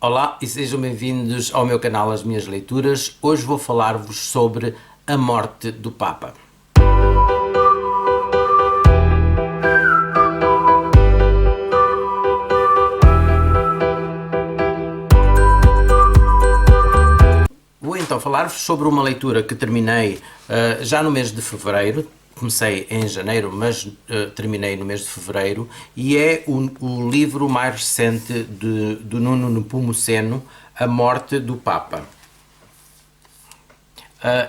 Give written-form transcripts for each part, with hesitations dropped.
Olá e sejam bem-vindos ao meu canal As Minhas Leituras. Hoje vou falar-vos sobre a morte do Papa. Vou então falar-vos sobre uma leitura que terminei já no mês de fevereiro. Comecei em janeiro, mas terminei no mês de fevereiro, e é o livro mais recente do Nuno Nepomuceno, A Morte do Papa.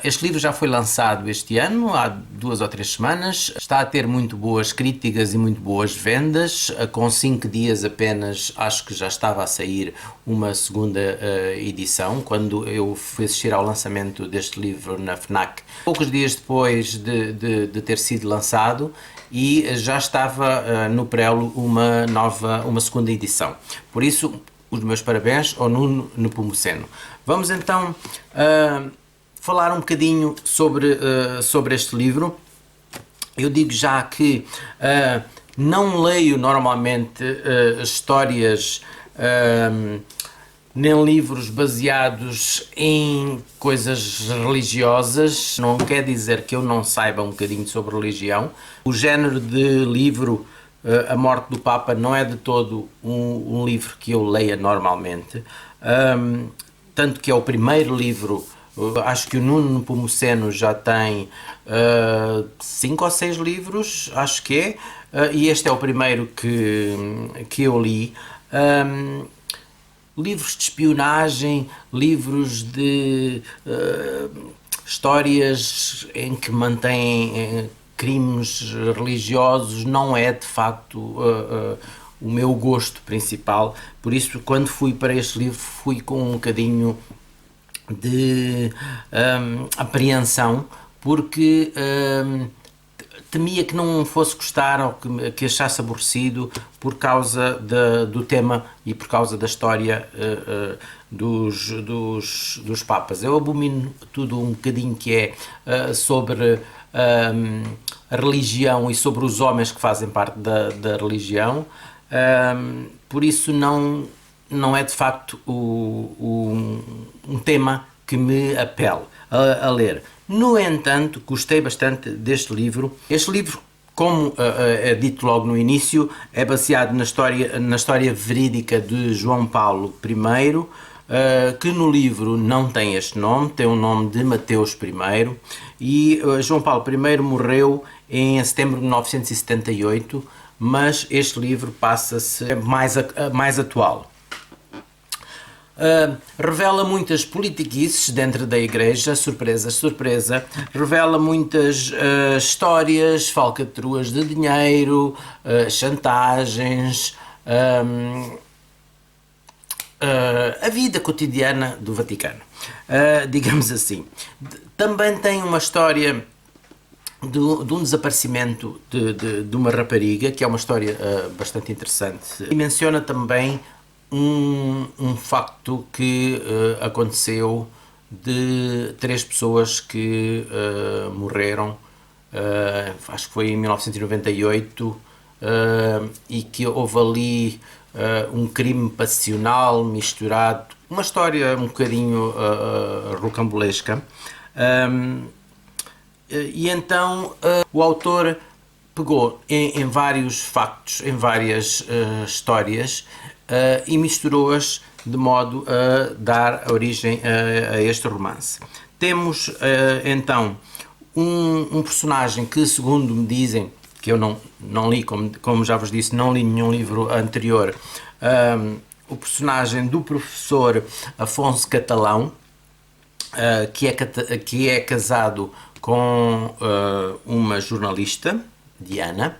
Este livro já foi lançado este ano, há 2 ou 3 semanas, está a ter muito boas críticas e muito boas vendas. Com 5 dias apenas acho que já estava a sair uma segunda edição, quando eu fui assistir ao lançamento deste livro na FNAC, poucos dias depois de ter sido lançado, e já estava no prelo uma segunda edição. Por isso, os meus parabéns ao Nuno Nepomuceno. Vamos então falar um bocadinho sobre este livro. Eu digo já que não leio normalmente histórias nem livros baseados em coisas religiosas. Não quer dizer que eu não saiba um bocadinho sobre religião. O género de livro A Morte do Papa não é de todo um livro que eu leia normalmente, tanto que é o primeiro livro. Acho que o Nuno Nepomuceno já tem 5 ou 6 livros, acho que é, e este é o primeiro que eu li. Livros de espionagem, livros de histórias em que mantêm crimes religiosos, não é de facto o meu gosto principal. Por isso, quando fui para este livro, fui com um bocadinho de apreensão, porque temia que não fosse gostar ou que achasse aborrecido por causa do tema e por causa da história dos papas. Eu abomino tudo um bocadinho que é sobre a religião e sobre os homens que fazem parte da religião, por isso não é de facto um tema que me apele a ler. No entanto, gostei bastante deste livro. Este livro, como é dito logo no início, é baseado na história verídica de João Paulo I, que no livro não tem este nome, tem o nome de Mateus I, e João Paulo I morreu em setembro de 1978, mas este livro passa-se mais atual. Revela muitas politiquices dentro da igreja, surpresa, surpresa. Revela muitas histórias, falcatruas de dinheiro, chantagens, a vida cotidiana do Vaticano, digamos assim. Também tem uma história de um desaparecimento de uma rapariga, que é uma história bastante interessante, e menciona também um facto que aconteceu de 3 pessoas que morreram, acho que foi em 1998, e que houve ali um crime passional misturado, uma história um bocadinho rocambolesca, e então o autor pegou em vários factos, em várias histórias, e misturou-as de modo a dar origem a este romance. Temos então um personagem que, segundo me dizem, que eu não li, como já vos disse, não li nenhum livro anterior, o personagem do professor Afonso Catalão, que é casado com uma jornalista, Diana,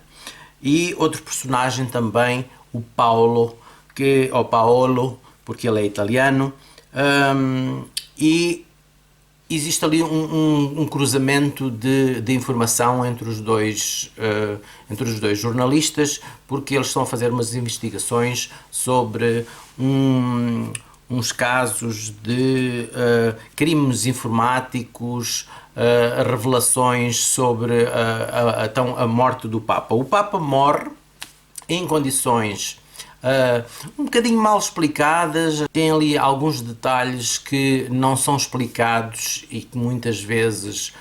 e outro personagem também, o Paolo, porque ele é italiano, e existe ali um cruzamento de informação entre os dois jornalistas, porque eles estão a fazer umas investigações sobre uns casos de crimes informáticos, revelações sobre a morte do Papa. O Papa morre em condições um bocadinho mal explicadas. Tem ali alguns detalhes que não são explicados e que muitas vezes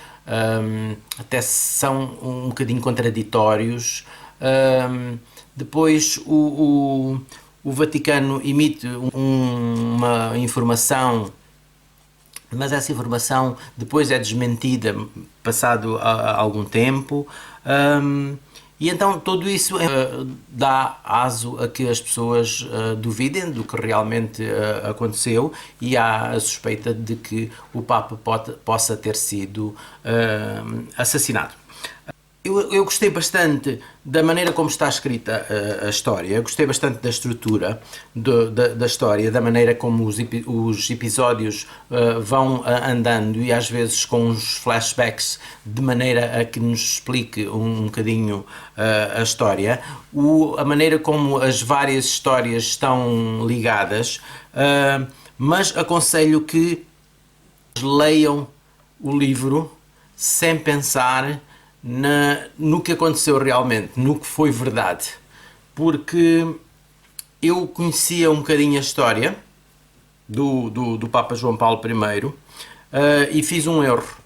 até são um bocadinho contraditórios. Depois o Vaticano emite uma informação, mas essa informação depois é desmentida passado algum tempo. E então tudo isso dá aso a que as pessoas duvidem do que realmente aconteceu, e há a suspeita de que o Papa possa ter sido assassinado. Eu gostei bastante da maneira como está escrita a história, gostei bastante da estrutura da história, da maneira como os episódios vão andando, e às vezes com uns flashbacks, de maneira a que nos explique um bocadinho a história, a maneira como as várias histórias estão ligadas, mas aconselho que leiam o livro sem pensar no que aconteceu realmente, no que foi verdade, porque eu conhecia um bocadinho a história do Papa João Paulo I, e fiz um erro.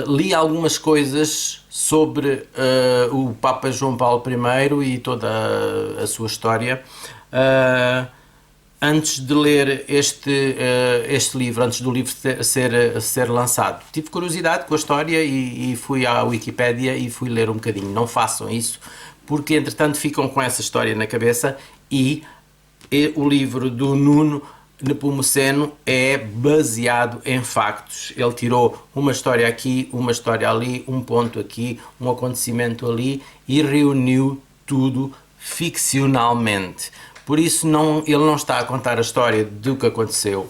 Li algumas coisas sobre o Papa João Paulo I e toda a sua história antes de ler este livro, antes do livro ser lançado. Tive curiosidade com a história e fui à Wikipédia e fui ler um bocadinho. Não façam isso, porque entretanto ficam com essa história na cabeça, e o livro do Nuno Nepomuceno é baseado em factos. Ele tirou uma história aqui, uma história ali, um ponto aqui, um acontecimento ali, e reuniu tudo ficcionalmente. Por isso ele não está a contar a história do que aconteceu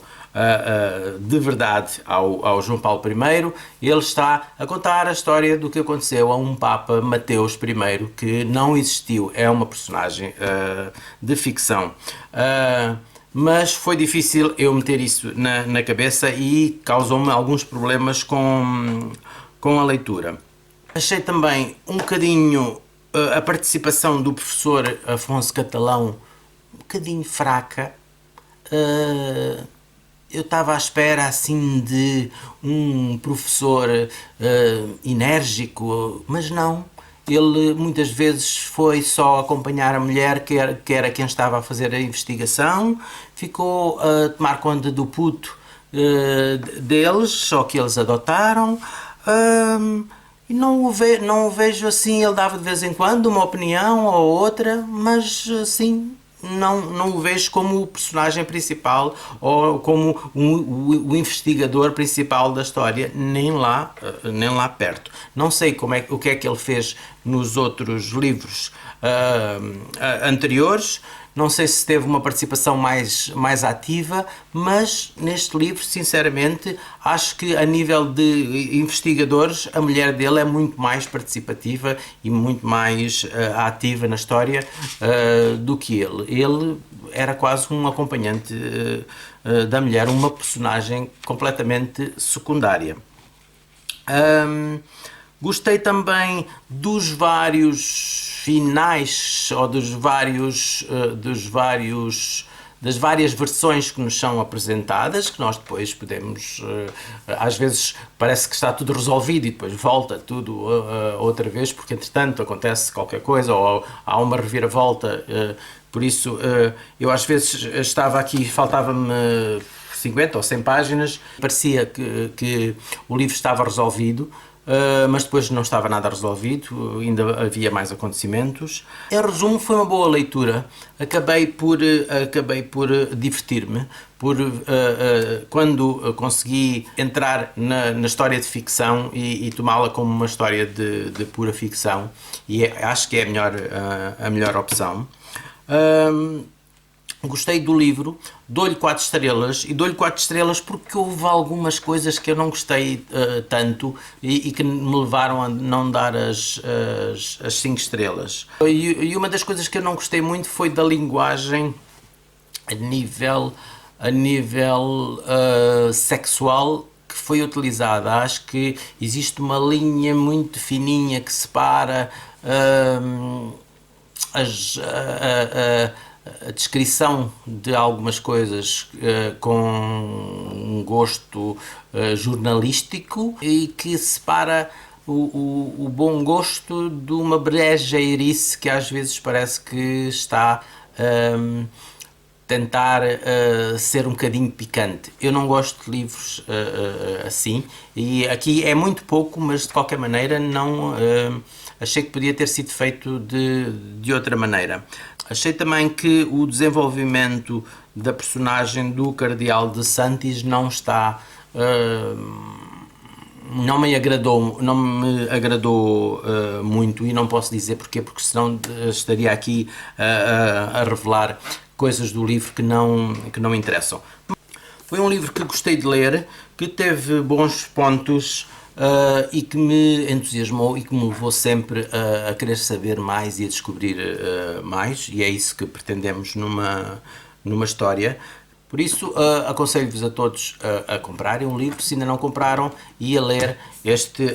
de verdade ao João Paulo I, ele está a contar a história do que aconteceu a um Papa, Mateus I, que não existiu, é uma personagem de ficção. Mas foi difícil eu meter isso na cabeça e causou-me alguns problemas com a leitura. Achei também um bocadinho a participação do professor Afonso Catalão um bocadinho fraca. Eu estava à espera assim de um professor enérgico, mas não. Ele muitas vezes foi só acompanhar a mulher que era quem estava a fazer a investigação, ficou a tomar conta do puto deles, só que eles adotaram. E não o vejo assim. Ele dava de vez em quando uma opinião ou outra, mas assim não o vejo como o personagem principal ou como o investigador principal da história, nem lá perto. Não sei o que é que ele fez nos outros livros anteriores. Não sei se teve uma participação mais ativa, mas neste livro, sinceramente, acho que a nível de investigadores, a mulher dele é muito mais participativa e muito mais ativa na história do que ele. Ele era quase um acompanhante da mulher, uma personagem completamente secundária. Gostei também dos vários finais, ou das várias versões que nos são apresentadas, que nós depois podemos, às vezes parece que está tudo resolvido e depois volta tudo outra vez, porque entretanto acontece qualquer coisa ou há uma reviravolta. Por isso eu às vezes estava aqui, faltava-me 50 ou 100 páginas, parecia que o livro estava resolvido, mas depois não estava nada resolvido, ainda havia mais acontecimentos. Em resumo, foi uma boa leitura. Acabei por divertir-me, quando consegui entrar na história de ficção e tomá-la como uma história de pura ficção, e acho que é a melhor opção. Gostei do livro, dou-lhe 4 estrelas, e dou-lhe 4 estrelas porque houve algumas coisas que eu não gostei tanto e que me levaram a não dar as 5 estrelas. E uma das coisas que eu não gostei muito foi da linguagem a nível sexual que foi utilizada. Acho que existe uma linha muito fininha que separa a descrição de algumas coisas com um gosto jornalístico e que separa o bom gosto de uma brejeirice que às vezes parece que está tentar ser um bocadinho picante. Eu não gosto de livros assim, e aqui é muito pouco, mas de qualquer maneira não achei que podia ter sido feito de outra maneira. Achei também que o desenvolvimento da personagem do Cardeal de Santis não está não me agradou muito, e não posso dizer porquê, porque senão estaria aqui a revelar coisas do livro que não interessam. Foi um livro que gostei de ler, que teve bons pontos e que me entusiasmou e que me levou sempre a querer saber mais e a descobrir mais, e é isso que pretendemos numa história. Por isso, aconselho-vos a todos a comprarem um livro, se ainda não compraram, e a ler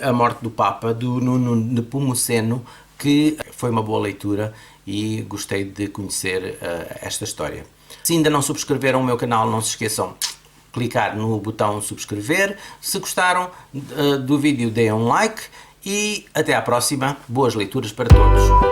A Morte do Papa, do Nuno Nepomuceno, que foi uma boa leitura e gostei de conhecer esta história. Se ainda não subscreveram o meu canal, não se esqueçam de clicar no botão subscrever. Se gostaram do vídeo, deem um like e até à próxima. Boas leituras para todos.